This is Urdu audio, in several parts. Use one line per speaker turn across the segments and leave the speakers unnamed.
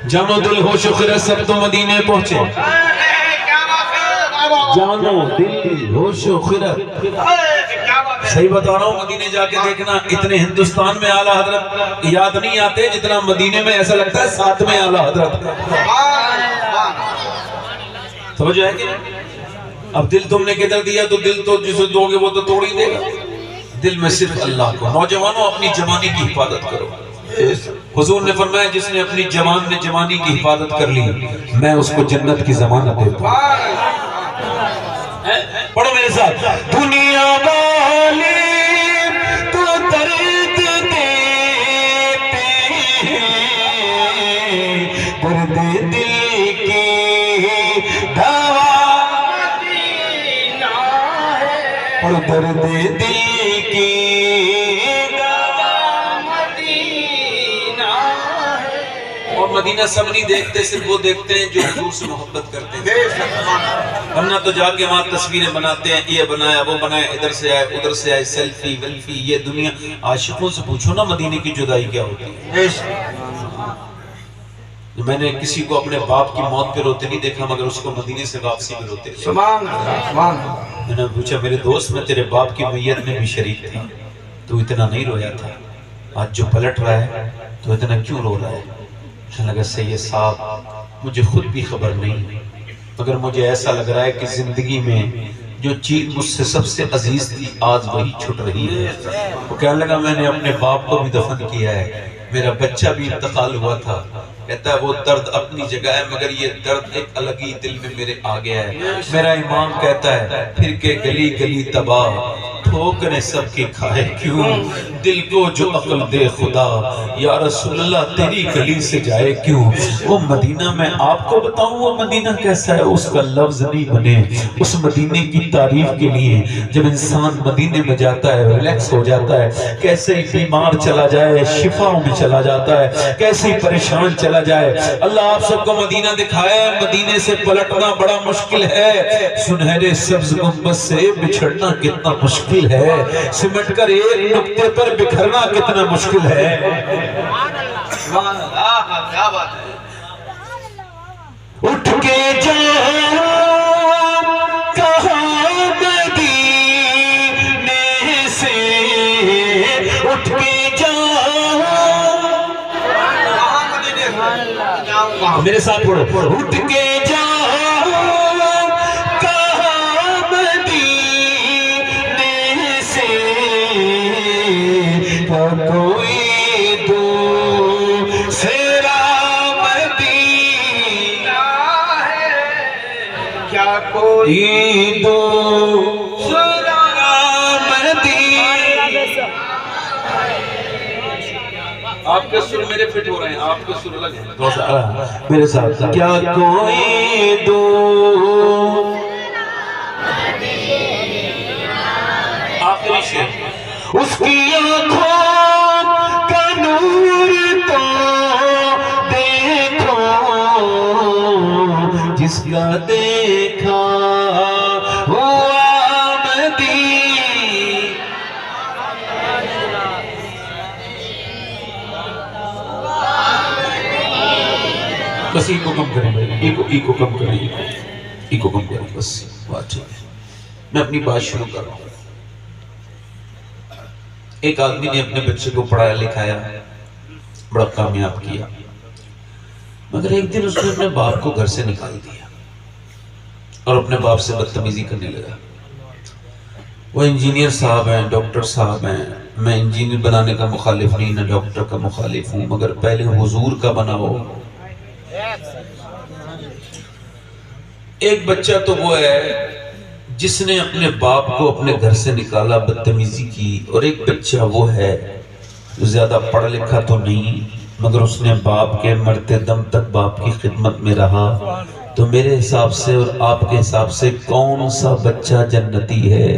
جانو دل ہوش و خرد سب تو مدینے پہنچے، جانو دل ہوش و خرد، صحیح بتا رہا ہوں، مدینے جا کے دیکھنا اتنے ہندوستان میں اعلیٰ حضرت یاد نہیں آتے جتنا مدینے میں ایسا لگتا ہے ساتھ میں اعلیٰ حضرت۔ سمجھ آئے کہ اب دل تم نے کدھر دیا تو دل تو جسے دو گے وہ تو توڑ ہی دے گا، دل میں صرف اللہ کو۔ نوجوانوں اپنی جوانی کی حفاظت کرو، حضور نے فرمایا جس نے اپنی جوان نے جوانی کی حفاظت کر لی میں اس کو جنت کی ضمانت دیتا ہوں۔ پڑھو میرے ساتھ، دنیا والے تو درد دیتے ہیں، درد دل کی دوا مدینہ ہے، اور درد دل کی دوا مدینہ ہے۔ اور مدینہ سب نہیں دیکھتے، صرف وہ دیکھتے ہیں جو حضور سے محبت کرتے ہیں، ورنہ تو جا کے وہاں تصویریں بناتے ہیں، یہ بنایا وہ بنایا، ادھر سے آئے ادھر سے آئے، سیلفی ویلفی، یہ دنیا۔ عاشقوں سے پوچھو نا مدینے کی جدائی کیا ہوتی ہے۔ میں نے کسی کو اپنے باپ کی موت پہ روتے نہیں دیکھا مگر اس کو مدینے سے واپسی میں روتے دیکھا۔ میں نے پوچھا میرے دوست میں تیرے باپ کی میت میں بھی شریک تھا، تو اتنا نہیں رویا تھا، آج جو پلٹ رہا ہے تو اتنا کیوں رو رہا ہے؟ کہنے لگا سید صاحب مجھے خود بھی خبر نہیں، مگر مجھے ایسا لگ رہا ہے کہ زندگی میں جو چیز مجھ سے سب سے عزیز تھی آج وہی چھٹ رہی ہے۔ وہ کہنے لگا میں نے اپنے باپ کو بھی دفن کیا ہے، میرا بچہ بھی انتقال ہوا تھا، کہتا ہے وہ درد اپنی جگہ ہے مگر یہ درد ایک الگ ہی دل میں میرے آ گیا ہے۔ میرا امام کہتا ہے پھر کے گلی گلی تباہ ٹھوکریں سب کے کھائے کیوں، دل کو جو عقل دے خدا یا رسول اللہ تیری گلی سے جائے کیوں۔ وہ مدینہ میں آپ کو بتاؤں وہ مدینہ کیسا ہے، اس کا لفظ نہیں بنے اس مدینے کی تعریف کے لیے۔ جب انسان مدینے میں جاتا ہے ریلیکس ہو جاتا ہے، کیسے ہی بیمار چلا جائے شفاؤں میں چلا جاتا ہے، کیسے ہی پریشان چلا جائے۔ اللہ آپ سب کو مدینہ دکھائے، مدینے سے پلٹنا بڑا مشکل ہے، سنہرے سبز گنبد سے بچھڑنا کتنا مشکل ہے، سمٹ کر ایک نقطے پر بکھرنا کتنا مشکل ہے۔ اٹھ کے جاؤ کہاں مدینے سے، اٹھ کے جاؤ میرے ساتھ پڑھو، اٹھ کے جاؤ کہاں مدینے سے، کوئی دوسرا مدینہ ہے، کیا کوئی دوسرا مدینہ۔ آپ کے سر میرے فٹ ہو رہے ہیں، آپ کے سر الگ ہیں میرے ساتھ، کیا کوئی آخری شعر، اس کی آنکھوں کا نور تو دیکھو جس کا دیکھا ہوا مدینہ۔ بس ایک کو کم کریں بھائی، ایک کو کم کریں، ایک کو کم کریں، بس بات ٹھیک ہے۔ میں اپنی بات شروع کر رہا ہوں۔ ایک آدمی نے اپنے بچے کو پڑھایا لکھایا، بڑا کامیاب کیا، مگر ایک دن اس نے اپنے باپ کو گھر سے نکال دیا اور اپنے باپ سے بدتمیزی کرنے لگا۔ وہ انجینئر صاحب ہیں، ڈاکٹر صاحب ہیں، میں انجینئر بنانے کا مخالف نہیں، نہ ڈاکٹر کا مخالف ہوں، مگر پہلے حضور کا بناؤ۔ ایک بچہ تو وہ ہے جس نے اپنے باپ کو اپنے گھر سے نکالا، بدتمیزی کی، اور ایک بچہ وہ ہے جو زیادہ پڑھا لکھا تو نہیں مگر اس نے باپ کے مرتے دم تک باپ کی خدمت میں رہا۔ تو میرے حساب سے اور آپ کے حساب سے کون سا بچہ جنتی ہے؟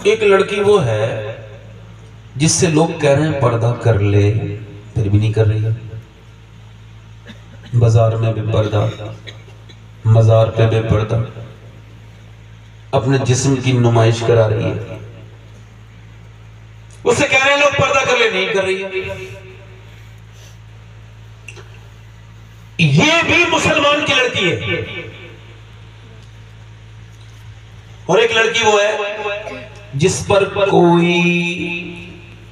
ایک لڑکی وہ ہے جس سے لوگ کہہ رہے ہیں پردہ کر لے، پھر بھی نہیں کر رہی ہے، بازار میں بے پردہ، مزار پہ بے پردہ، اپنے جسم کی نمائش کرا رہی ہے۔ اس سے کہہ رہے ہیں لوگ پردہ کر لے، نہیں کر رہی ہے۔ یہ بھی مسلمان کی لڑکی ہے، اور ایک لڑکی وہ ہے جس پر کوئی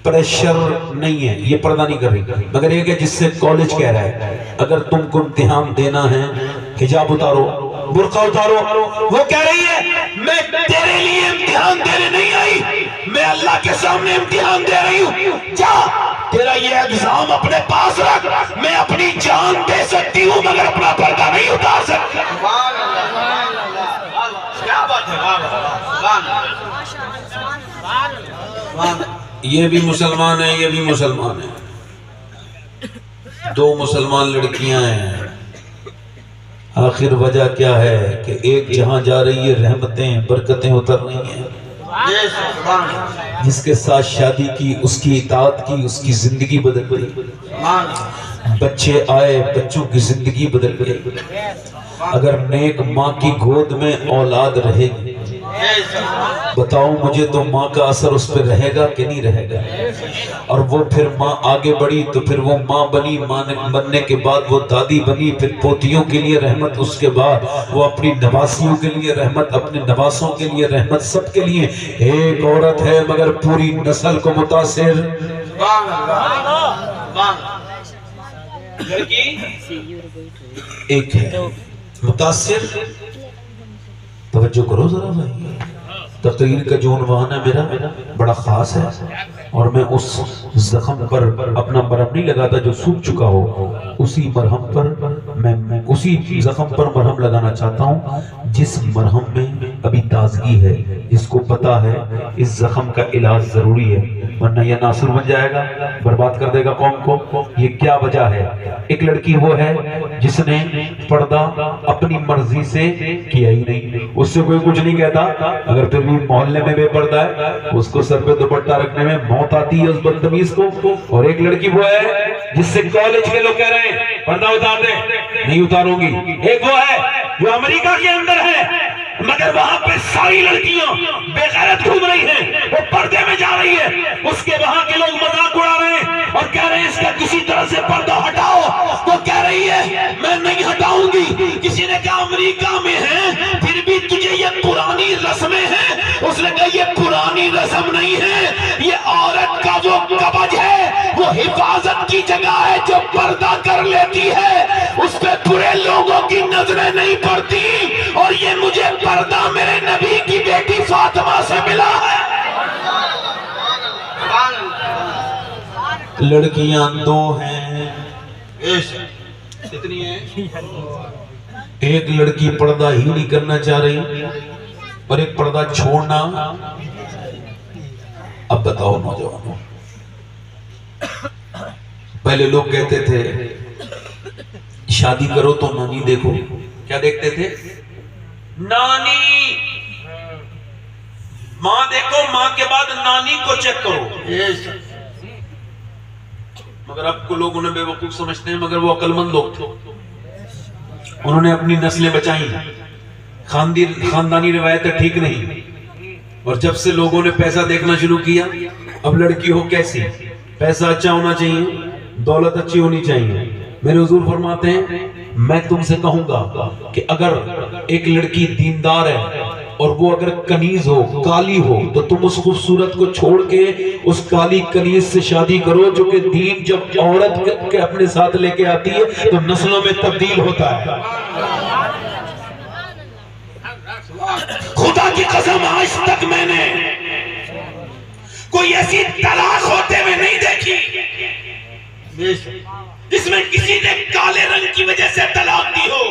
پریشر نہیں ہے، یہ پردہ نہیں کر رہی، مگر ایک ہے جس سے کالج کہہ رہا ہے اگر تم کو امتحان دینا ہے حجاب اتارو، برقع اتارو، وہ کہہ رہی ہے میں تیرے لیے امتحان دینے نہیں آئی، میں اللہ کے سامنے امتحان دے رہی ہوں، جا تیرا یہ ایگزام اپنے پاس رکھ، میں اپنی جان دے سکتی ہوں مگر اپنا پردہ نہیں اتار سکتی۔ کیا بات ہے، یہ بھی مسلمان ہے، یہ بھی مسلمان ہے، دو مسلمان لڑکیاں ہیں۔ آخر وجہ کیا ہے کہ ایک جہاں جا رہی ہے رحمتیں برکتیں اتر رہی ہیں، جس کے ساتھ شادی کی، اس کی اطاعت کی، اس کی زندگی بدل گئی، بچے آئے بچوں کی زندگی بدل گئی۔ اگر نیک ماں کی گود میں اولاد رہے گی، بتاؤ مجھے تو ماں کا اثر اس پہ رہے گا کہ نہیں رہے گا؟ اور وہ پھر ماں آگے بڑھی تو پھر وہ ماں بنی، ماں بننے کے بعد وہ دادی بنی، پھر پوتیوں کے لیے رحمت، اس کے بعد وہ اپنی نواسیوں کے لیے رحمت، اپنے نواسوں کے لیے رحمت، سب کے لیے ایک عورت ہے مگر پوری نسل کو متاثر۔ ایک ہے متاثر، توجہ کرو ذرا بھائی، تقریر کا جو عنوان ہے میرا بڑا خاص ہے، اور میں اس زخم پر اپنا مرہم نہیں لگاتا جو سوکھ چکا ہو، اسی مرہم پر میں اسی زخم پر مرہم لگانا چاہتا ہوں جس مرہم میں ابھی تازگی ہے، جس کو پتا ہے اس زخم کا علاج ضروری ہے، ورنہ یہ ناصر بن جائے گا، برباد کر دے گا قوم کو۔ یہ کیا وجہ ہے؟ ایک لڑکی وہ ہے جس نے پردہ اپنی مرضی سے کیا ہی نہیں، اس سے کوئی کچھ نہیں کہتا، اگر پھر بھی محلے میں بے پردہ ہے اس کو سر پہ دوپٹہ رکھنے میں موت آتی ہے اس بدتمیز کو۔ اور ایک لڑکی وہ ہے جس سے کالج کے لوگ کہہ رہے ہیں پردہ اتار دے، نہیں اتاروں گی۔ ایک وہ ہے جو امریکہ کے اندر ہے مگر وہاں پہ ساری لڑکیاں بے غیرت گھوم رہی ہیں، وہ پردے میں جا رہی ہے، اس کے وہاں کے لوگ مذاق اڑا رہے ہیں اور کہہ رہے ہیں اس کا کسی طرح سے پردہ ہٹاؤ، وہ کہہ رہی ہے میں نہیں ہٹاؤں گی۔ کسی نے کہا امریکہ میں ہے پھر بھی تجھے یہ پرانی رسمیں ہیں، اس نے کہا یہ پرانی رسم نہیں ہے، یہ عورت کا وہ قبض ہے، وہ حفاظت کی جگہ ہے جو پردہ کر لیتی ہے، اس پہ برے لوگوں کی نظریں نہیں پڑتی، اور یہ مجھے پردہ میرے نبی کی بیٹی فاطمہ سے ملا ہے۔ لڑکیاں دو ہیں، کتنی ہیں؟ ایک لڑکی پردہ ہی نہیں کرنا چاہ رہی اور ایک پردہ چھوڑنا۔ اب بتاؤ نوجوانوں، پہلے لوگ کہتے تھے شادی کرو تو نانی دیکھو، کیا دیکھتے تھے؟ نانی، ماں دیکھو، ماں کے بعد نانی کو چیک کرو۔ مگر اب کو لوگ انہیں بے وقوف سمجھتے ہیں، مگر وہ عقل مند لوگ تھے، انہوں نے اپنی نسلیں بچائیں، خاندانی روایتیں ٹھیک نہیں، اور جب سے لوگوں نے پیسہ دیکھنا شروع کیا، اب لڑکی ہو کیسی، پیسہ اچھا ہونا چاہیے، دولت اچھی ہونی چاہیے۔ میرے حضور فرماتے ہیں میں تم سے کہوں گا کہ اگر ایک لڑکی دیندار ہے اور وہ اگر کنیز ہو، کالی ہو، تو تم اس خوبصورت کو چھوڑ کے اس کالی کنیز سے شادی کرو، جو کہ دین جب عورت کے اپنے ساتھ لے کے آتی ہے تو نسلوں میں تبدیل ہوتا ہے۔ خدا کی قسم آج تک میں نے کوئی ایسی طلاق ہوتے ہوئے نہیں دیکھی جس میں کسی نے کالے رنگ کی وجہ سے طلاق دی ہو۔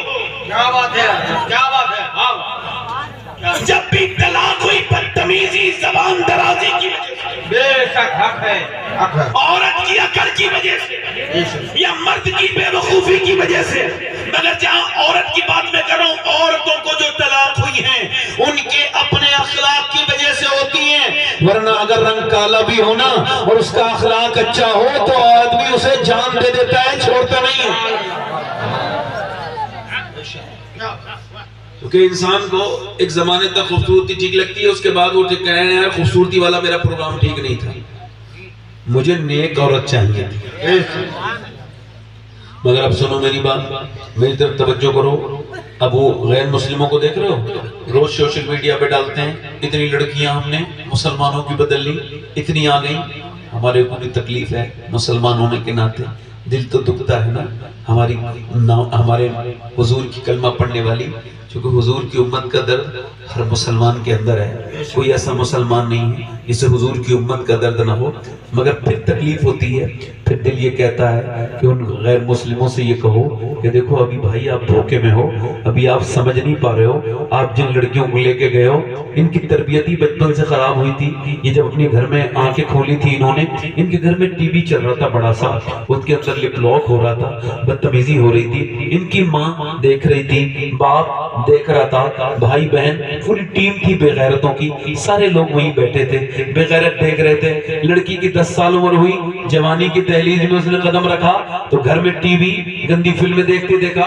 کیا بات ہے، کیا بات ہے۔ جب بھی طلاق ہوئی بدتمیزی، زبان درازی کی وجہ سے، بے شک حق ہے، عورت کی عقل کی وجہ سے یا مرد کی بے وقوفی کی وجہ سے۔ مگر جہاں عورت کی بات میں کر رہا ہوں، عورتوں کو جو طلاق ہوئی ہیں ان کے اپنے اخلاق کی وجہ سے ہوتی ہیں، ورنہ اگر رنگ کالا بھی ہونا اور اس کا اخلاق اچھا ہو تو آدمی اسے جان دے دیتا ہے، چھوڑتا نہیں ہے۔ کیونکہ انسان کو ایک زمانے تک خوبصورتی ٹھیک لگتی ہے، اس کے بعد وہ کہہ رہے ہیں خوبصورتی والا میرا پروگرام ٹھیک نہیں تھا، مجھے نیک عورت چاہیے تھی، مگر اب سنو میری بات، میری طرف توجہ کرو۔ اب وہ غیر مسلموں کو دیکھ رہے ہو، روز سوشل میڈیا پہ ڈالتے ہیں اتنی لڑکیاں ہم نے مسلمانوں کی بدل لی، اتنی آ گئیں۔ ہمارے کو بھی تکلیف ہے مسلمان ہونے کے ناطے، دل تو دکھتا ہے نا ہمارے حضور کی کلمہ پڑھنے والی، چونکہ حضور کی امت کا درد ہر مسلمان کے اندر ہے، کوئی ایسا مسلمان نہیں ہے جسے حضور کی امت کا درد نہ ہو، مگر پھر تکلیف ہوتی ہے، پھر دل یہ کہتا ہے کہ ان غیر مسلموں سے یہ کہو کہ دیکھو ابھی بھائی آپ دھوکے میں ہو، ابھی آپ سمجھ نہیں پا رہے ہو، آپ جن لڑکیوں کو لے کے گئے ہو ان کی تربیت ہی بچپن سے خراب ہوئی تھی، یہ جب اپنے گھر میں آنکھیں کھولی تھی انہوں نے، ان کے گھر میں ٹی وی چل رہا تھا بڑا سا، اس کے اندر لپ لاک ہو رہا تھا، بدتمیزی ہو رہی تھی، ان کی ماں دیکھ رہی تھی، باپ دیکھ رہا تھا، بھائی بہن پوری ٹیم تھی بے غیرتوں کی، سارے لوگ وہیں بیٹھے تھے بے غیرت دیکھ رہے تھے۔ لڑکی کی 10 سال عمر ہوئی، جوانی کی دہلیز میں اس نے قدم رکھا تو گھر میں ٹی وی گندی فلمیں دیکھتے دیکھا،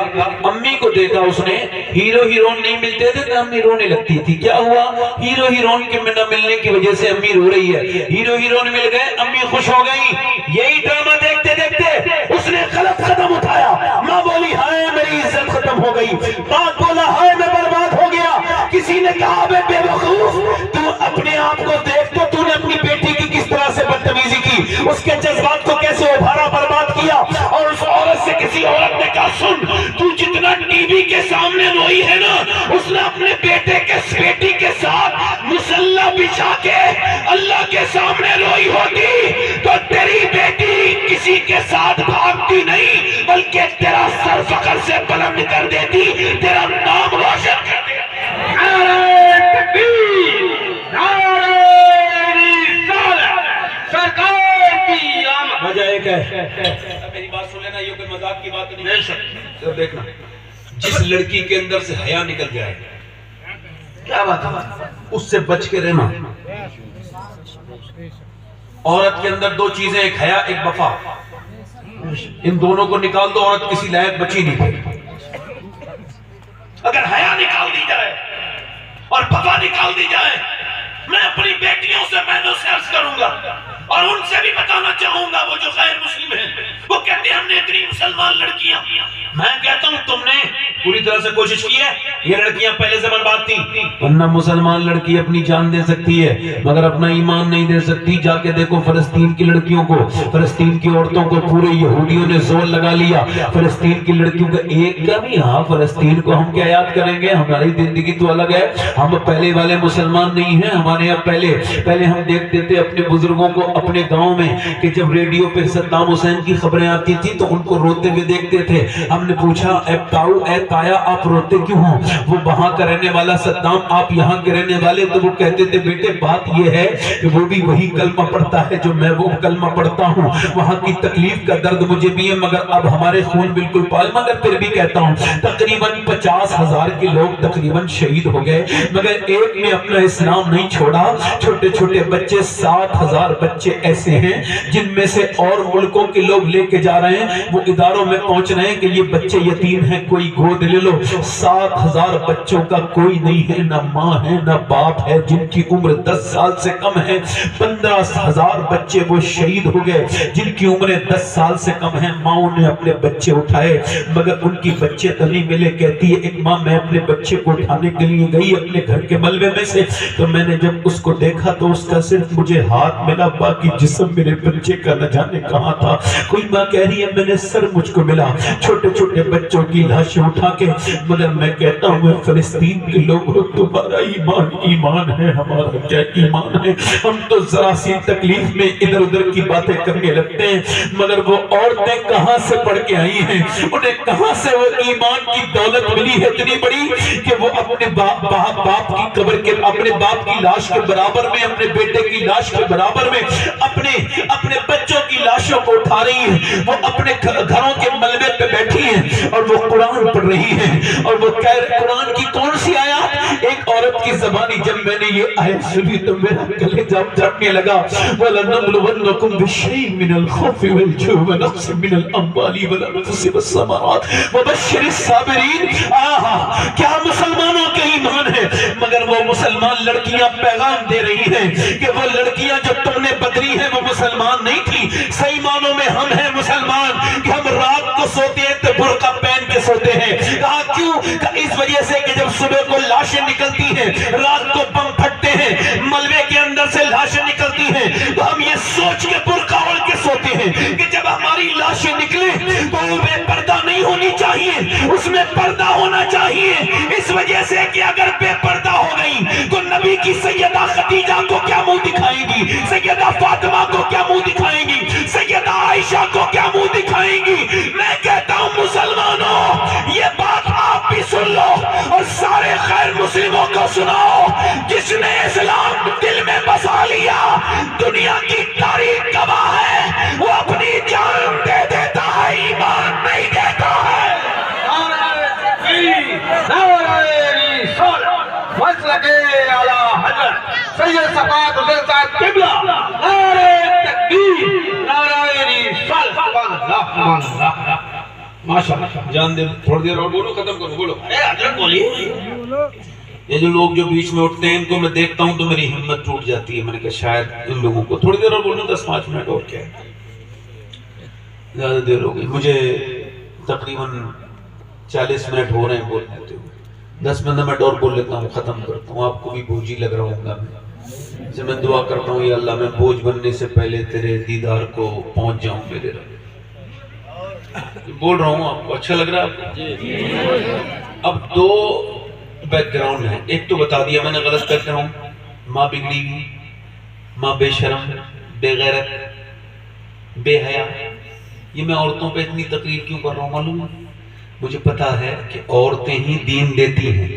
امی کو دیکھا اس نے، ہیرو ہیرون نہیں ملتے تھے تو امی رونے لگتی تھی، کیا ہوا؟ ہیرو ہیرون کے نہ ملنے کی وجہ سے امی رو رہی ہے، ہیرو ہیرون مل گئے امی خوش ہو گئی۔ یہی ڈرامہ دیکھتے دیکھتے اس نے غلط قدم اٹھایا، ماں بولی ہائے میری عزت ختم ہو گئی، باپ بولا ہائے میں برباد ہو گیا۔ کسی نے کہا بے وقوف تو اپنے آپ کو دیکھ تو نے اپنی بیٹی کی کس طرح سے بدتمیزی کی، اس کے جذبات کو کیسے ابھارا برباد کیا، اور اس عورت سے کسی عورت نے کہا سن تو جتنا ٹی وی کے سامنے روئی ہے نا، اس نے اپنے بیٹی کے ساتھ مسلح بچھا کے اللہ کے سامنے روئی ہوتی تو تیری بیٹی کسی کے ساتھ بھاگتی نہیں بلکہ تیرا سر فخر سے بلند کر دیتی، تیرا نام روشن کر دیتی۔ نعرہ تکبیر، نعرہ رسالت، سرکار کی آمد۔ وجہ ایک ہے، میری بات سن لینا، یہ کوئی مذاق کی بات نہیں ہے، دیکھنا جس لڑکی کے اندر سے حیا نکل جائے کیا بات ہے، اس سے بچ کے رہنا۔ عورت کے اندر 2 چیزیں، ایک حیا ایک وفا، ان دونوں کو نکال دو عورت کسی لائق بچی نہیں ہے۔ اگر حیا نکال دی جائے اور وفا نکال دی جائے، میں اپنی بیٹیوں سے بہنوں سے عرض کروں گا اور ان سے بھی بتانا چاہوں گا، وہ جو غیر مسلم ہیں وہ کہتے ہیں ہم نے اتنی مسلمان لڑکیاں، میں کہتا ہوں تم نے پوری طرح سے کوشش کی ہے، یہ لڑکیاں پہلے سے برباد تھی، ورنہ مسلمان لڑکی اپنی جان دے سکتی ہے مگر اپنا ایمان نہیں دے سکتی۔ جا کے دیکھو فلسطین کی لڑکیوں کو، فلسطین کی عورتوں کو پورے یہودیوں نے زور لگا لیا، فلسطین کی لڑکیوں کا ایک کا بھی، ہاں فلسطین کو ہم کیا یاد کریں گے، ہماری زندگی تو الگ ہے، ہم پہلے والے مسلمان نہیں ہیں، ہمارے یہاں پہلے ہم دیکھتے تھے اپنے بزرگوں کو اپنے گاؤں میں کہ جب ریڈیو پہ صدام حسین کی خبریں آتی تھی تو ان کو روتے ہوئے دیکھتے تھے، ہم نے پوچھا اے تاؤ اے تایا آپ روتے کیوں ہو، وہ وہاں کا رہنے والا صدام آپ یہاں کے رہنے والے، تو وہ کہتے تھے بیٹے بات یہ ہے کہ وہ بھی وہی کلمہ پڑھتا ہے جو میں وہ کلمہ پڑھتا ہوں، وہاں کی تکلیف کا درد مجھے بھی ہے مگر اب ہمارے خون بالکل پال، مگر پھر بھی کہتا ہوں تقریباً 50,000 کے لوگ تقریباً شہید ہو گئے مگر ایک نے اپنا اسلام نہیں چھوڑا۔ چھوٹے چھوٹے بچے 7,000 بچے ایسے ہیں جن میں سے اور ملکوں کے لوگ لے کے جا رہے ہیں، وہ اداروں میں پہنچ رہے ہیں کہ یہ بچے یتیم ہیں کوئی گود لے لو۔ 7,000 بچوں کا کوئی نہیں ہے، نہ ماں ہے نہ باپ ہے، جن کی عمر 10 سال سے کم ہے۔ 15,000 بچے وہ شہید ہو گئے جن کی عمریں 10 سال سے کم ہیں، ماں نے اپنے بچے اٹھائے مگر ان کی بچے تو نہیں ملے۔ کہتی ہے ایک ماں میں اپنے بچے کو اٹھانے کے لیے گئی اپنے گھر کے ملبے میں سے، تو میں نے جب اس کو دیکھا تو اس کا صرف مجھے ہاتھ ملا، باقی جسم میرے بچے کا نہ جانے کہاں تھا۔ کوئی ماں کہہ رہی ہے میں نے سر مجھ کو ملا، چھوٹے چھوٹے بچوں کی لاشیں اٹھا کے، مگر میں کہتا ہوں فلسطین کے لوگوں تمہارا ایمان ہے، ہمارا کیا ایمان ہے، ہم تو ذرا سی تکلیف میں ادھر ادھر کی باتیں کرنے لگتے ہیں مگر وہ عورتیں کہاں سے پڑھ کے آئی ہیں، انہیں کہاں سے وہ ایمان کی دولت ملی ہے اتنی بڑی کہ وہ اپنے باپ کی قبر کے، اپنے باپ کی لاش کے برابر میں، اپنے بیٹے کی لاش کے برابر میں اپنے بچوں کی لاشوں کو اٹھا رہی ہیں، وہ اپنے گھروں کے ملبے پہ بیٹھی ہیں اور وہ قرآن پڑھ رہی ہیں اور وہ قرآن کی کون سی آیات، ایک ایک عورت کی زبانی جب میں نے یہ آیت سنی تو میرا کلیجہ جھٹنے لگا وَلَنَبْلُوَنَّكُمْ بِشَيْءٍ مِّنَ الْخَوْفِ وَالْجُوعِ وَنَقْصٍ مِّنَ الْأَمْوَالِ وَالْأَنفُسِ وَالثَّمَرَاتِ وَبَشِّرِ الصَّابِرِينَ کیا مسلمانوں کے ایمان ہے، مگر وہ مسلمان لڑکیاں پیغام دے رہی ہیں کہ وہ لڑکیاں جو تم نے بدری ہیں وہ مسلمان نہیں تھی، صحیح معنوں میں ہم ہیں مسلمان کہ ہم رات کو سوتے ہیں تو برقع پہن کے سوتے ہیں۔ کہا کیوں؟ اس وجہ سے کہ جب صبح کو لاشیں نکلتی ہیں، رات کو بم پھٹتے ہیں، ملبے کے اندر سے لاشیں نکلتی ہیں، تو ہم یہ سوچ کے برقع اوڑھ کے سوتے ہیں کہ جب ہماری لاشیں نکلیں تو وہ بے پردہ نہیں ہونی چاہیے، اس میں پردہ ہونا چاہیے۔ اس وجہ سے کہ اگر بے پردہ ہو گئی تو نبی کی سیدہ خدیجہ کو کیا منہ دکھائیں گی، سیدہ فاطمہ کو کیا منہ دکھائیں گی، سیدہ عائشہ کو کیا منہ دکھائیں گی۔ میں کہتا ہوں مسلمانوں یہ بات آپ بھی سن لو اور سارے غیر مسلموں کو سناؤ، جس نے اسلام دل میں بسا لیا دنیا کی تاریخ گواہ ہے، وہ اپنی جان دے دیتا ہے، ایمان نہیں دیتا ہے۔
مسلک اعلی حضرت سید صفات حسین صاحب قبلہ، نعرہ تکبیر، نعرہ رسالت، سبحان اللہ سبحان اللہ۔ ماشاءاللہ
جان دے تھوڑی دیر اور بولو، ختم کرو، بولو۔
اے حضرت بولیے۔
یہ جو لوگ جو بیچ میں اٹھتے ہیں ان کو میں دیکھتا ہوں تو میری ہمت ٹوٹ جاتی ہے۔ میں نے کہا شاید ان لوگوں کو تھوڑی دیر اور بولنا، 10-5 منٹ اور کیا ہے، زیادہ دیر ہو گئی۔ مجھے تقریباً 40 منٹ ہو رہے ہیں بولنے ہوتے ہوئے، 10-15 منٹ اور بول لیتا ہوں، ختم کرتا ہوں۔ آپ کو بھی بوجھ ہی لگ رہا ہوں گا، جب میں دعا کرتا ہوں یا اللہ میں بوجھ بننے سے پہلے تیرے دیدار کو پہنچ جاؤں میرے رب۔ بول رہا ہوں، آپ کو اچھا لگ رہا ہے؟ اب 2 بیک گراؤنڈ ہیں، ایک تو بتا دیا میں نے غلط کر رہا ہوں، ماں بگڑی ہوئی، ماں بے شرم، بے غیرت، بے حیا۔ یہ میں عورتوں پہ اتنی تقریر کیوں کر رہا ہوں معلوم ہے؟ مجھے پتا ہے کہ عورتیں ہی دین دیتی ہیں۔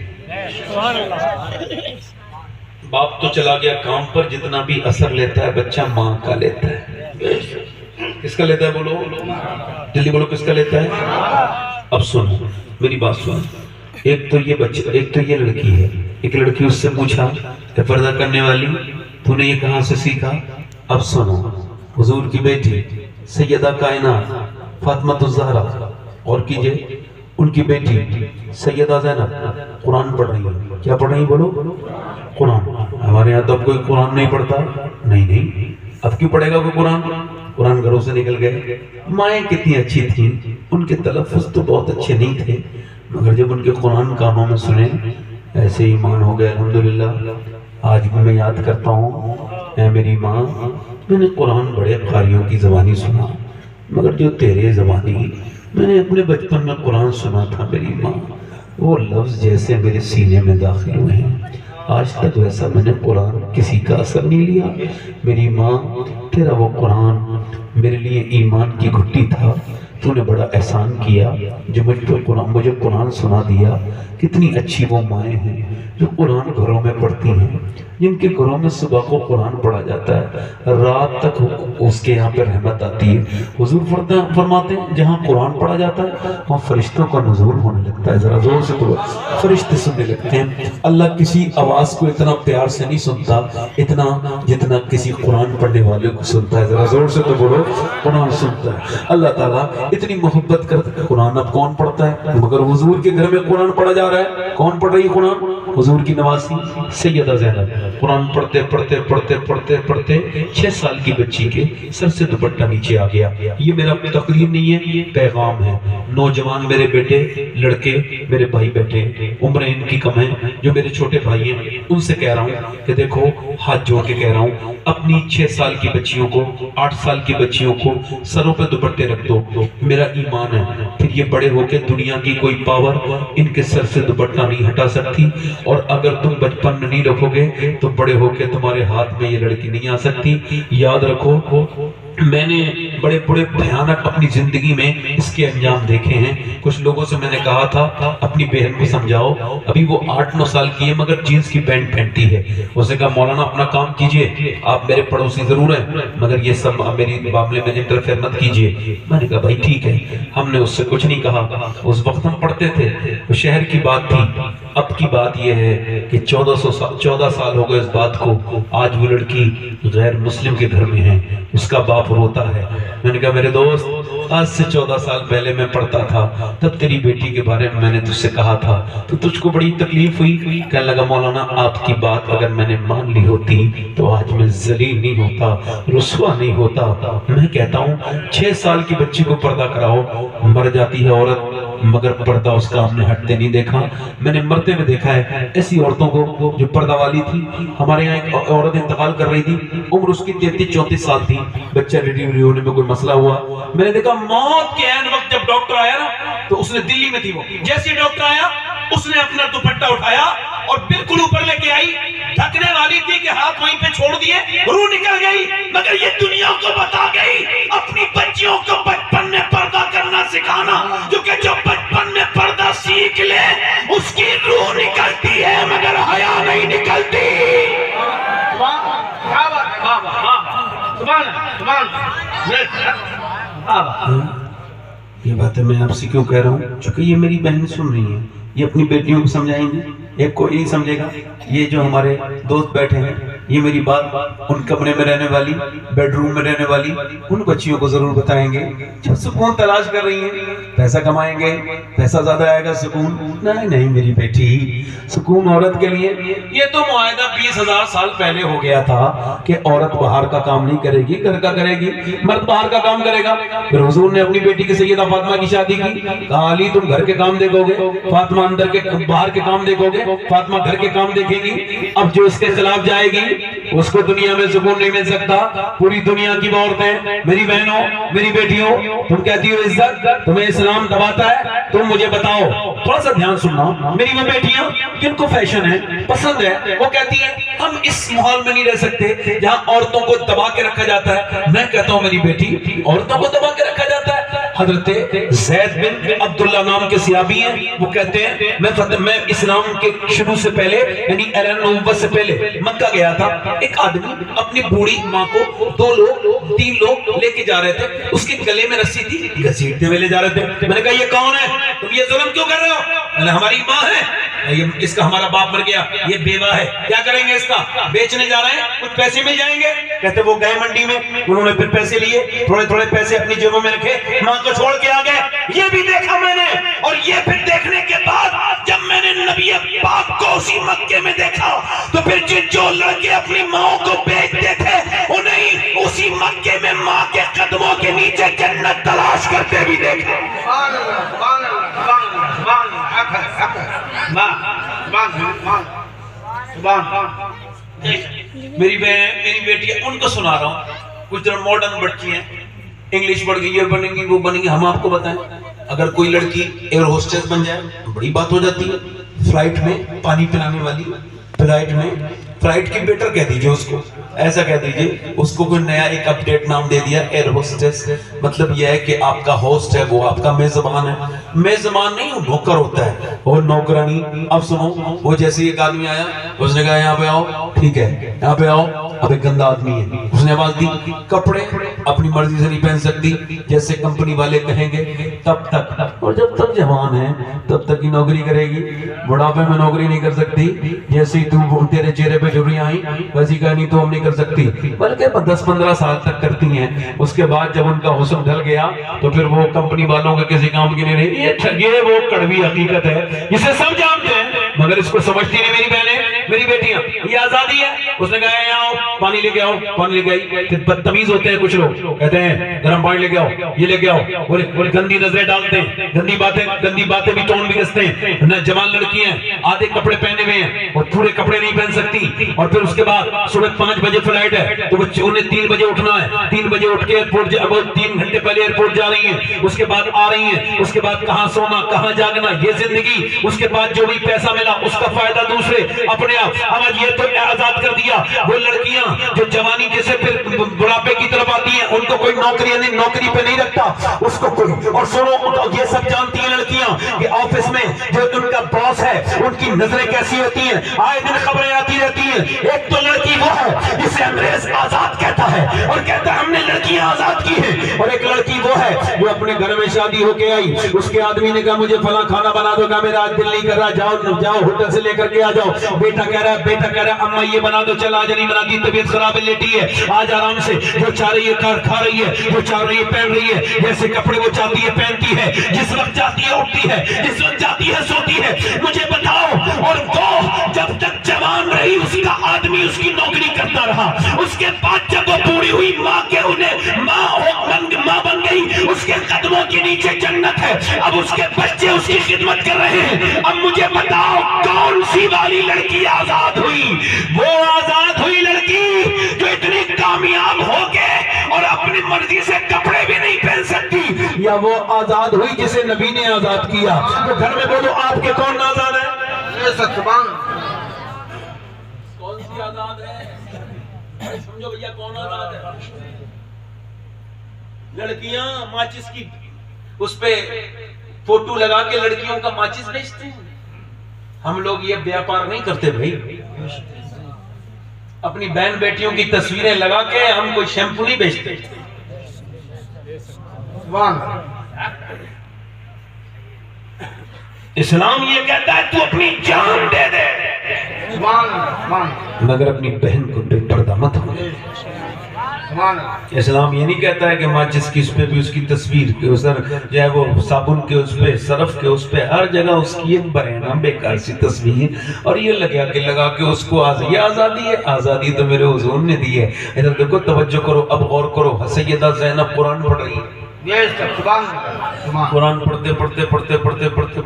باپ تو چلا گیا کام پر، جتنا بھی اثر لیتا ہے بچہ ماں کا لیتا ہے۔ کس کا لیتا ہے بولو جلدی بولو، کس کا لیتا ہے؟ اب سنو میری بات سنو، ایک تو یہ بچہ، ایک تو یہ لڑکی ہے، ایک لڑکی اس سے پوچھا کہ پردہ کرنے والی تو نے یہ کہاں سے سیکھا؟ اب سنو، حضور کی بیٹی سیدہ کائنات فاطمہ الزہرا، اور کیجئے ان کی بیٹی سیدہ زینب قرآن پڑھ رہی ہے۔ کیا پڑھ رہی ہے بولو؟ قرآن۔ ہمارے یہاں تو اب کوئی قرآن نہیں پڑھتا، نہیں، اب کیوں پڑھے گا کوئی قرآن؟ قرآن گھروں سے نکل گئے۔ مائیں کتنی اچھی تھیں، ان کے تلفظ تو بہت اچھے نہیں تھے، مگر جب ان کے قرآن کانوں میں سنے ایسے ایمان ہو گئے الحمدللہ۔ آج بھی میں یاد کرتا ہوں، اے میری ماں، میں نے قرآن بڑے قاریوں کی زبانی سنا، مگر جو تیرے زبانی میں نے اپنے بچپن میں قرآن سنا تھا میری ماں، وہ لفظ جیسے میرے سینے میں داخل ہوئے ہیں، آج تک ویسا میں نے قرآن کسی کا اثر نہیں لیا۔ میری ماں، تیرا وہ قرآن میرے لیے ایمان کی گھٹی تھا، تو نے بڑا احسان کیا جو مجھے قرآن سنا دیا۔ کتنی اچھی وہ مائیں ہیں جو قرآن گھروں میں پڑھتی ہیں، جن کے گھروں میں صبح کو قرآن پڑھا جاتا ہے، رات تک اس کے یہاں پر رحمت آتی ہے۔ حضور فرماتے ہیں جہاں قرآن پڑھا جاتا ہے وہاں فرشتوں کا نزول ہونے لگتا ہے۔ ذرا زور سے بولو، فرشتے سننے لگتے ہیں۔ اللہ کسی آواز کو اتنا پیار سے نہیں سنتا اتنا جتنا کسی قرآن پڑھنے والے کو سنتا ہے۔ ذرا زور سے تو بولو، قرآن سنتا ہے۔ اللہ تعالیٰ اتنی محبت کرتا ہے۔ قرآن اب کون پڑھتا ہے؟ مگر حضور کے گھر میں قرآن پڑھا جا رہا ہے۔ کون پڑھ رہی ہے قرآن؟ حضور کی نواسی سیدہ زینب قرآن پڑھتے پڑھتے پڑھتے پڑھتے پڑھتے 6 سال کی بچی کے سر سے دوپٹہ نیچے آ گیا۔ یہ میرا تقریر نہیں ہے، یہ پیغام ہے۔ نوجوان میرے بیٹے لڑکے میرے بھائی بیٹے، عمریں ان کی کم ہیں، جو میرے چھوٹے بھائی ہیں ان سے کہہ رہا ہوں کہ دیکھو، ہاتھ جوڑ کے کہہ رہا ہوں، اپنی 6 سال کی بچیوں کو، 8 سال کی بچیوں کو سروں پہ دوپٹے رکھ دو۔ میرا ایمان ہے پھر یہ بڑے ہو کے دنیا کی کوئی پاور ان کے سر سے دوپٹہ نہیں ہٹا سکتی، اور اگر تم بچپن میں نہیں رکھو گے تو بڑے ہو کے تمہارے ہاتھ میں یہ لڑکی نہیں آ سکتی۔ یاد رکھو، میں نے بڑے بڑے بھیانک اپنی زندگی میں اس کے انجام دیکھے ہیں۔ کچھ لوگوں سے میں نے کہا تھا اپنی بہن کو سمجھاؤ، ابھی وہ 8-9 سال کی ہے مگر جینس کی پینٹ پہنتی ہے۔ اسے کہا مولانا اپنا کام کیجئے، آپ میرے پڑوسی ضرور ہیں مگر یہ سب میری معاملے میں انٹرفیئر مت کیجئے۔ میں نے کہا بھائی ٹھیک ہے، ہم نے اس سے کچھ نہیں کہا۔ اس وقت ہم پڑھتے تھے، وہ شہر کی بات تھی، اب کی بات یہ ہے کہ 14 سال ہو گئے اس بات کو، آج وہ لڑکی غیر مسلم کے گھر میں ہے، اس کا باپ روتا ہے۔ میں نے کہا میرے دوست، آج سے 14 سال پہلے میں پڑھتا تھا، تب تیری بیٹی کے بارے میں نے تجھ سے کہا تھا تو تجھ کو بڑی تکلیف ہوئی۔ کہنے لگا مولانا آپ کی بات اگر میں نے مان لی ہوتی تو آج میں ذلیل نہیں ہوتا، رسوا نہیں ہوتا۔ میں کہتا ہوں 6 سال کی بچی کو پردہ کراؤ، مر جاتی ہے عورت مگر پردہ اس کا ہم نے ہٹتے نہیں دیکھا۔ میں نے مرتے میں دیکھا ہے ایسی عورتوں کو جو پردہ والی تھی۔ ہمارے یہاں ایک عورت انتقال کر رہی تھی، عمر اس کی 33-34 سال تھی، بچہ ڈیلیوری ہونے میں کوئی مسئلہ ہوا۔ میں نے دیکھا موت کے عین وقت جب ڈاکٹر آیا نا تو اس نے دلی میں تھی، وہ جیسے ڈاکٹر آیا اس نے اپنا دوپٹہ اٹھایا اور بالکل اوپر لے کے آئی، ڈھکنے والی تھی کہ ہاتھ وہیں پہ چھوڑ دیے، روح نکل گئی، مگر یہ دنیا کو بتا گئی اپنی بچیوں کو بچپن میں پردہ کرنا سکھانا، کیونکہ جو بچپن میں پردہ سیکھ لے اس کی روح نکلتی ہے مگر حیا نہیں نکلتی۔ یہ باتیں میں آپ سے کیوں کہہ رہا ہوں؟ چونکہ یہ میری بہن سن رہی ہیں، یہ اپنی بیٹیوں کو سمجھائیں گے، ایک کوئی نہیں سمجھے گا۔ یہ جو ہمارے دوست بیٹھے ہیں یہ میری بات ان کمرے میں رہنے والی، بیڈ روم میں رہنے والی ان بچیوں کو ضرور بتائیں گے جو سکون تلاش کر رہی ہیں۔ پیسہ کمائیں گے، پیسہ زیادہ آئے گا، سکون نہیں۔ نہیں میری بیٹی، سکون عورت کے لیے یہ تو معاہدہ 20,000 سال پہلے ہو گیا تھا کہ عورت باہر کا کام نہیں کرے گی، گھر کا کرے گی، مرد باہر کا کام کرے گا۔ پھر حضور نے اپنی بیٹی کی سیدہ فاطمہ کی شادی کی، کہا علی تم گھر کے کام دیکھو گے، فاطمہ اندر کے باہر کے کام دیکھو گے، فاطمہ گھر کے کام دیکھے گی۔ اب جو اس کے خلاف جائے گی اس کو دنیا میں سکون نہیں مل سکتا۔ پوری دنیا کی عورتیں، میری بہنوں، میری بیٹیوں، تم کہتی ہو عزت، تمہیں اسلام دباتا ہے، تم مجھے بتاؤ، تھوڑا سا دھیان سننا، میری وہ بیٹیاں جن کو فیشن ہے، پسند ہے، وہ کہتی ہیں ہم اس ماحول میں نہیں رہ سکتے جہاں عورتوں کو دبا کے رکھا جاتا ہے۔ میں کہتا ہوں میری بیٹی، عورتوں کو دبا کے رکھا جاتا ہے۔ حضرت زید بن عبداللہ نام کے صحابی ہیں، وہ کہتے ہیں میں اسلام کے شروع سے پہلے یعنی اعلان نبوت سے پہلے مکہ گیا تھا، ایک آدمی اپنی بوڑھی ماں کو 2 لوگ 3 لوگ لے کے جا رہے تھے، اس کے گلے میں رسی تھی، گھسیٹتے ہوئے لے جا رہے تھے۔ میں نے کہا یہ کون ہے؟ تم یہ ظلم کیوں کر رہے ہو؟ ہماری ماں ہے، اس کا ہمارا باپ مر گیا، یہ بیوہ ہے، کیا کریں گے اس کا؟ بیچنے جا رہے ہیں، کچھ پیسے مل جائیں گے۔ کہتے وہ گئے منڈی میں، انہوں نے پھر پیسے لیے، تھوڑے تھوڑے پیسے اپنی جیبوں میں رکھے، ماں کو چھوڑ کے آ گئے۔ یہ بھی دیکھا میں نے، اور یہ پھر دیکھنے کے بعد جب میں نے نبی پاک کو اسی مکے میں دیکھا تو پھر جو لڑکے اپنی ماں کو بیچتے تھے انہیں اسی مکے میں ماں کے قدموں کے نیچے جنت تلاش کرتے بھی دیکھا۔ میری بہن، میری بیٹی، ان کو سنا رہا ہوں، کچھ جو ماڈرن بچی ہیں، انگلش پڑھ گئی، یہ بنیں گی، وہ بنیں گی۔ ہم آپ کو بتائیں اگر کوئی لڑکی ایئر ہوسٹس بن جائے تو بڑی بات ہو جاتی ہے، فلائٹ میں پانی پلانے والی، فلائٹ کی بیٹر کہہ دیجئے اس کو، ایسا کہہ دیجئے اس کو، کوئی نیا ایک اپڈیٹ نام دے دیا ایئر ہوسٹس، مطلب یہ ہے کہ آپ کا ہوسٹ ہے وہ آپ کا میزبان ہے۔ میزبان نہیں، وہ نوکر ہوتا ہے، وہ نوکرانی۔ اب سنو، وہ جیسے ایک آدمی آیا، اس نے کہا یہاں پہ آؤ، ٹھیک ہے یہاں پہ آؤ۔ اب ایک گندا آدمی ہے، اس نے آواز دی، کپڑے اپنی مرضی سے نہیں پہن سکتی، جیسے کمپنی والے کہیں گے تب تک، اور جب تک جوان ہے تب تک ہی نوکری کرے گی، بڑھاپے میں نوکری نہیں کر سکتی۔ جیسے ہی تیرے چہرے پہ جھریاں آئیں ویسی کہانی تو ہم نہیں کر سکتی، بلکہ 10-15 سال تک کرتی ہیں۔ اس کے بعد جب ان کا حسن ڈھل گیا تو پھر وہ کمپنی والوں کے کسی کام کی نہیں رہی۔ یہ وہ کڑوی حقیقت ہے جسے سب جانتے ہیں مگر اس کو سمجھتی نہیں میری بہنیں، میری بیٹیاں۔ یہ آزادی ہے۔ اس نے کہا یہاں آؤ، پانی لے کے آؤ، پانی لے کے آئی۔ پھر بدتمیز ہوتے ہیں کچھ لوگ، کہتے ہیں گرم پانی لے کے آؤ، یہ لے کے آؤ، اور گندی نظریں ڈالتے ہیں، گندی باتیں بھی ٹون بھی کستے ہیں۔ جوان لڑکی ہیں، آدھے کپڑے پہنے ہوئے ہیں اور پورے کپڑے نہیں پہن سکتی، اور پھر اس کے بعد صبح 5 بجے فلائٹ ہے تو انہیں 3 بجے اٹھنا ہے، 3 بجے اٹھ کے ایئرپورٹ 3 گھنٹے پہلے ایئرپورٹ جا رہی ہیں، اس کے بعد آ رہی ہیں، اس کے بعد کہاں سونا کہاں جاگنا یہ زندگی، اس کے بعد جو بھی پیسہ ملا اس کا فائدہ دوسرے اپنے آپ۔ ہم یہ تو آزاد کر دیا۔ وہ لڑکیاں جو جوانی جیسے پھر بڑھاپے کی طرف آتی ہیں ان کو کوئی نوکری پہ نہیں رکھتا اس کو کوئی، اور سنو یہ سب جانتی ہیں لڑکیاں کہ آفس میں جو ان
کا باس ہے ان کی نظریں کیسی ہوتی ہیں، آئے دن خبریں آتی رہتی ہیں۔ ایک تو لڑکی وہ ہے جسے انگریز آزاد کہتا ہے اور کہتا ہے ہم نے لڑکیاں آزاد کی ہیں، اور ایک لڑکی وہ ہے جو اپنے گھر میں شادی ہو کے آئی، اس کے آدمی نے کہا مجھے فلاں کھانا بنا دو، کہا میرا آج دل نہیں کر رہا، جاؤ ہوٹل سے لے کر کے آ جاؤ۔ بیٹا کہہ رہا ہے اماں یہ بنا دو، چل آج نہیں بناتی، طبیعت خراب ہے، لیٹی ہے، آج آرام سے جو چاہ رہی ہے کھا رہی ہے، جو چاہ رہی ہے پہن رہی ہے، جیسے کپڑے وہ چاہتی ہے پہنتی ہے، جس وقت چاہتی ہے اٹھتی ہے، جس وقت چاہتی ہے سوتی ہے۔ مجھے بتاؤ، اور وہ جب تک جوان رہی اس کا آدمی اس کی نوکری کرتا رہا، اس کے بعد جب وہ بوڑھی ہوئی ماں بن گئی، اس کے قدموں کے نیچے جنت ہے، اب اس کے بچے اس کی خدمت کر رہے ہیں۔ اب مجھے بتاؤ کون سی والی لڑکی آزاد ہوئی؟ وہ آزاد ہوئی لڑکی جو اتنی کامیاب ہو کے اور اپنی مرضی سے کپڑے بھی نہیں پہن سکتی، یا وہ آزاد ہوئی جسے نبی نے آزاد کیا؟ تو گھر میں بولو آپ کے کون آزاد ہے؟ کون سی آزاد ہے؟ سمجھو بھیا کون آزاد ہے؟ لڑکیاں ماچس کی اس پہ فوٹو لگا کے لڑکیوں کا ماچس بیچتے ہیں۔ ہم لوگ یہ بیاپار نہیں کرتے بھائی، اپنی بہن بیٹیوں کی تصویریں لگا کے ہم کوئی شیمپو نہیں بیچتے۔ اسلام یہ کہتا ہے تو اپنی جان دے دے مگر اپنی بہن کو بے پردہ مت ہو۔ اسلام یہ نہیں کہتا ہے کہ ماچس کی اس پہ بھی اس کی تصویر کے اسر جو ہے وہ صابن کے اس پہ صرف کے اس پہ ہر جگہ اس کی ایک برہنہ بیکار سی تصویر اور یہ لگا کے اس کو یہ آزادی ہے۔ آزادی تو میرے حضور نے دی ہے۔ ادھر دیکھو توجہ کرو، اب غور کرو، سیدہ زینب قرآن پڑھ رہی ہے، قرآن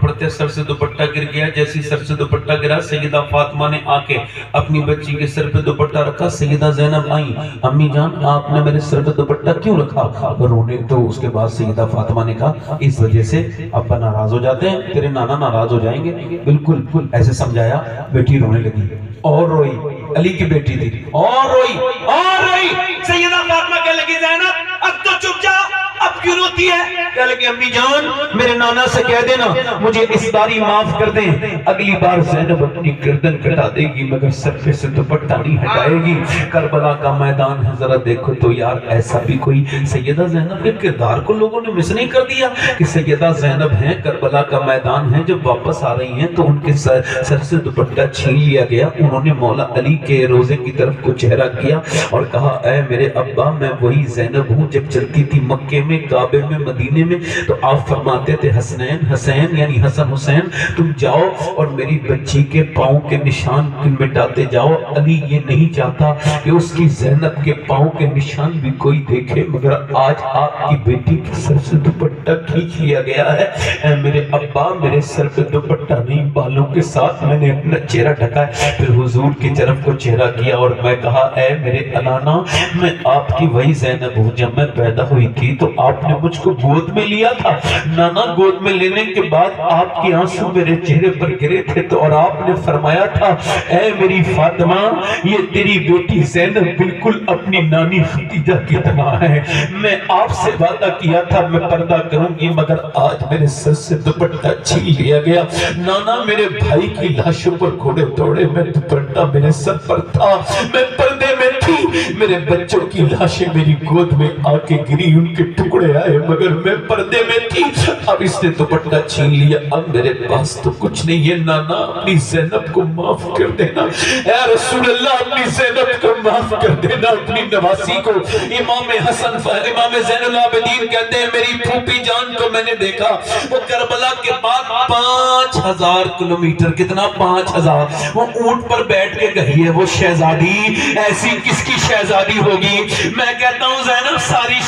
پڑھتے سر سے دوپٹہ گر گیا، جیسی سر سے دوپٹہ گرا سیدہ فاطمہ نے آ کے اپنی بچی کے سر پہ دوپٹہ رکھا۔ سیدہ زینب آئیں، امی جان آپ نے میرے سر پہ دوپٹہ کیوں رکھا؟ رونے تو اس کے بعد سیدہ فاطمہ نے کہا اس وجہ سے ابا ناراض ہو جاتے ہیں، تیرے نانا ناراض ہو جائیں گے، بالکل ایسے سمجھایا۔ بیٹی رونے لگی اور روئی، علی کی بیٹی تھی، اور روئی اور روئی۔ سیدہ فاطمہ کہنے لگی زینب اب تو چپ جا، اب کیوں روتی ہے؟ کہنے لگی امی جان میرے نانا سے کہہ دینا مجھے اس باری معاف کر دیں، اگلی بار زینب اپنی گردن کٹا دے گی مگر سر پہ سے دوپٹہ نہیں ہٹائے گی۔ کربلا کا میدان ہے، ذرا دیکھو تو یار ایسا بھی کوئی سیدہ زینب کے کردار کو لوگوں نے مس نہیں کر دیا کہ سیدہ زینب ہیں، کربلا کا میدان ہے، جب واپس آ رہی ہیں تو ان کے سر سے دوپٹہ چھین لیا گیا۔ انہوں نے مولا علی کے روزے کی طرف کو چہرہ کیا اور کہا اے میرے ابا میں وہی زینب ہوں جب چلتی تھی مکے میں، کعبے میں، مدینے میں، تو آپ فرماتے تھے حسین یعنی حسن حسین تم جاؤ اور میری بچی کے پاؤں کے نشان مٹاتے جاؤ۔ علی یہ نہیں چاہتا کہ اس کی زینب کے پاؤں کے نشان بھی کوئی دیکھے، مگر آج آپ کی بیٹی کے سر سے دوپٹہ کھینچ لیا گیا ہے۔ اے میرے ابا میرے سر پہ دوپٹہ نہیں، بالوں کے ساتھ میں نے اپنا چہرہ ڈھکا ہے۔ پھر حضور کی طرف کو چہرہ کیا اور میں کہا اے میرے انانا میں آپ کی وہی زینب ہوں، جب میں پیدا ہوئی تھی تو آپ نے مجھ کو گود میں لیا تھا، نانا گود میں لینے کے بعد آپ کی آنسو میرے چہرے پر گرے تھے تو اور آپ نے فرمایا تھا اے میری فاطمہ یہ تیری بیٹی زینب بالکل اپنی نانی خدیجہ کی طرح ہے، میں آپ سے وعدہ کیا تھا میں پردہ کروں گی مگر آج میرے سر سے دوپٹہ چھین لیا گیا۔ نانا میرے بھائی کی لاشوں پر گھوڑے دوڑے، میں دوپٹہ میرے سر پر تھا، میں پردے میں تھی، میرے بچوں کی لاشیں میری گود میں آ کے گری، ان کے ٹکڑے آئے مگر میں پردے میں تھی۔ اب اس نے دوپٹہ چھین لیا، اب میرے پاس تو کچھ نہیں ہے، نانا اپنی زینب کو معاف کر دینا، اے رسول اللہ اپنی زینب کو معاف کر دینا، اپنی نواسی کو۔ امام زین العابدین کہتے ہیں میری پھوپھی جان کو میں نے دیکھا، وہ کربلا کے بعد 5000 کلومیٹر، کتنا 5000، وہ اونٹ پر بیٹھ کے گئی ہے، وہ شہزادی ایسی کس کی شہزادی ہوگی؟ میں کہتا ہوں زینب ساری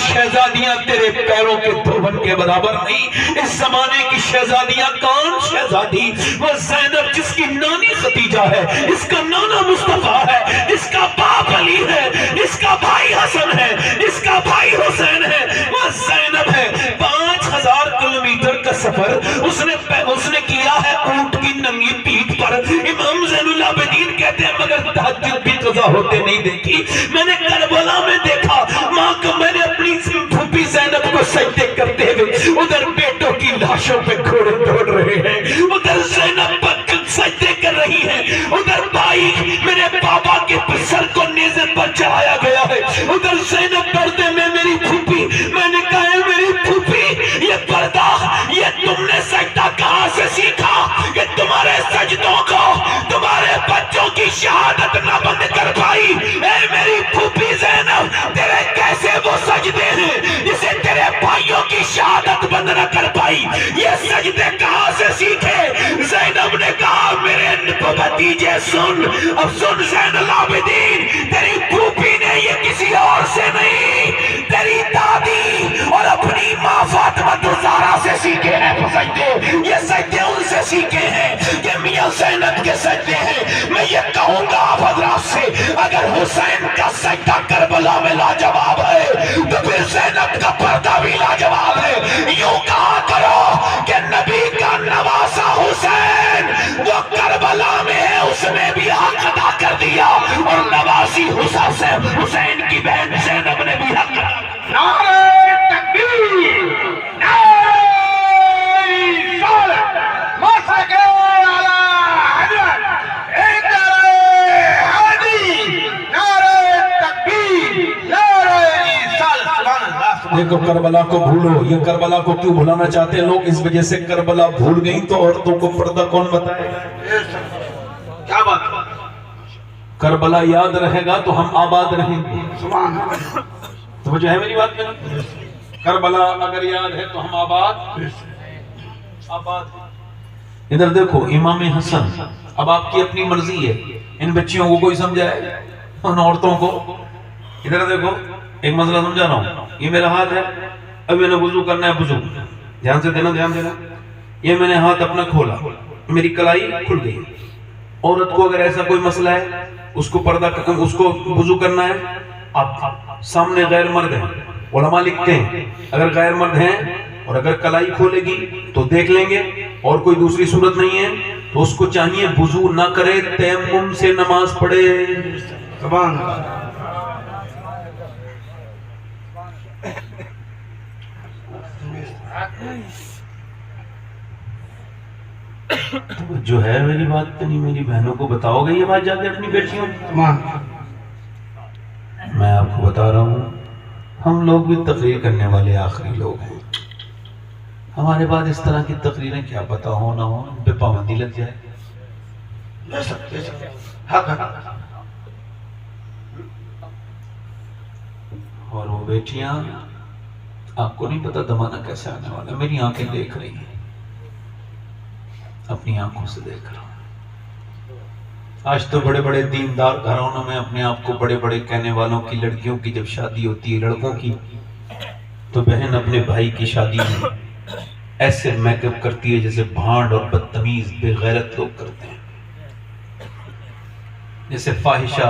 شہزادیاں تیرے پیروں کے دھوبن کے برابر نہیں۔ اس زمانے کی شہزادیاں کون شہزادی؟ وہ زینب جس کی نانی خدیجہ ہے، اس کا نانا مصطفیٰ ہے، اس کا باپ علی ہے، اس کا بھائی حسن ہے، اس کا بھائی حسین ہے، وہ زینب ہے۔ 5000 کلومیٹر کا سفر اس نے کیا ہے اونٹ کی ننگی پیٹھ پر۔ امام زین العابدین کہتے ہیں مگر تہجد بھی قضا ہوتے نہیں دیکھی۔ میں نے کربلا میں دیکھا ماں کو، میں نے اپنی پھوپھی زینب کو سجدے کرتے ہوئے، ادھر بیٹوں کی لاش لاشوں پہ گھوڑے دوڑ رہے ہیں، ادھر زینب سجدے کر رہی ہے، ادھر بھائی میرے بابا کے سر کو نیزے پر چڑھایا گیا ہے، ادھر زینب پردے میں میری پھوپھی، میں نے کہا ہے میری پھوپھی یہ پردہ یہ تم نے سجدہ کہاں سے سیکھا کہ تمہارے سجدوں کو تمہارے بچوں کی شہادت نہ بند کر پائی؟ اے میری پھوپھی زینب، تیرے کیسے وہ سجدے ہیں جسے تیرے بھائیوں کی شہادت بند نہ کر پائی؟ یہ سجدے کہاں سے سیکھے؟ زینب نے کہا میرے بھتیجے سن، اب سن زین العابدین، تیری پھوپھی نے یہ کسی اور سے نہیں، تیری دادی اور اپنی ماں فاطمہ زہرا سے سیکھے ہیں سجدے۔ یہ سجدے ان سے سیکھے ہیں کہ میاں زینب کے سجدے ہیں۔ میں یہ کہوں گا آپ حضرات سے، اگر حسین کا سجدہ کربلا میں لاجواب ہے تو پھر زینب کا پردہ بھی لاجواب ہے۔ یوں کہا کرو کہ نبی کا نواسا حسین وہ کربلا میں ہے، اس نے بھی حق ادا کر دیا، اور نواسی حسین کی بہن زینب نے بھی حق ادا کر دیا۔ نعرہ تکبیر، نعرہ رسالت، مسجد اعلی حضرت،
دیکھو کربلا کو بھولو، یہ کربلا کو کیوں بھولانا چاہتے ہیں لوگ؟ اس وجہ سے کربلا بھول گئی تو عورتوں کو پردہ کون بتائے؟
کیا بات؟
کربلا یاد رہے گا تو ہم آباد رہیں گے۔ تو جو ہے میری بات میں، کربلا اگر یاد ہے تو ہم آباد ہیں۔ ادھر دیکھو امام حسن، اب آپ کی اپنی مرضی ہے، ان بچیوں کو کوئی سمجھائے، ان عورتوں کو؟ ادھر دیکھو ایک مسئلہ سمجھا رہا ہوں، یہ میرا ہاتھ ہے، اب میں نے وضو کرنا ہے، وضو دھیان سے دینا، دھیان دینا، یہ میں نے ہاتھ اپنا کھولا، میری کلائی کھل گئی۔ عورت کو اگر ایسا کوئی مسئلہ ہے، اس کو پردہ، اس کو وضو کرنا ہے، اب سامنے غیر مرد ہیں، علماء لکھتے ہیں اگر غیر مرد ہیں اور اگر کلائی کھولے گی تو دیکھ لیں گے، اور کوئی دوسری صورت نہیں ہے تو اس کو چاہیے وضو نہ کرے، تیمم سے نماز پڑھے۔
سبحان اللہ۔
جو ہے میری بات نہیں، میری بہنوں کو بتاؤ گے یہ بات جا کے اپنی بیٹیوں؟ میں آپ کو بتا رہا ہوں، ہم لوگ بھی تقریر کرنے والے آخری لوگ ہیں، ہمارے بعد اس طرح کی تقریریں کیا پتا ہو نہ ہو، ان پہ پابندی لگ جائے۔ اور وہ بیٹیاں، آپ کو نہیں پتا زمانہ کیسے آنے والا ہے، میری آنکھیں دیکھ رہی ہیں، اپنی آنکھوں سے دیکھ رہا ہوں۔ آج تو بڑے بڑے دیندار گھرانوں میں اپنے آپ کو بڑے بڑے کہنے والوں کی لڑکیوں کی جب شادی ہوتی ہے، لڑکوں کی، تو بہن اپنے بھائی کی شادی میں ایسے میک اپ کرتی ہے جیسے بھانڈ اور بدتمیز بے غیرت لوگ کرتے ہیں، جیسے فاحشہ۔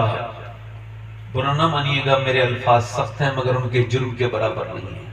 برا نہ مانیے گا، میرے الفاظ سخت ہیں مگر ان کے جرم کے برابر نہیں ہیں۔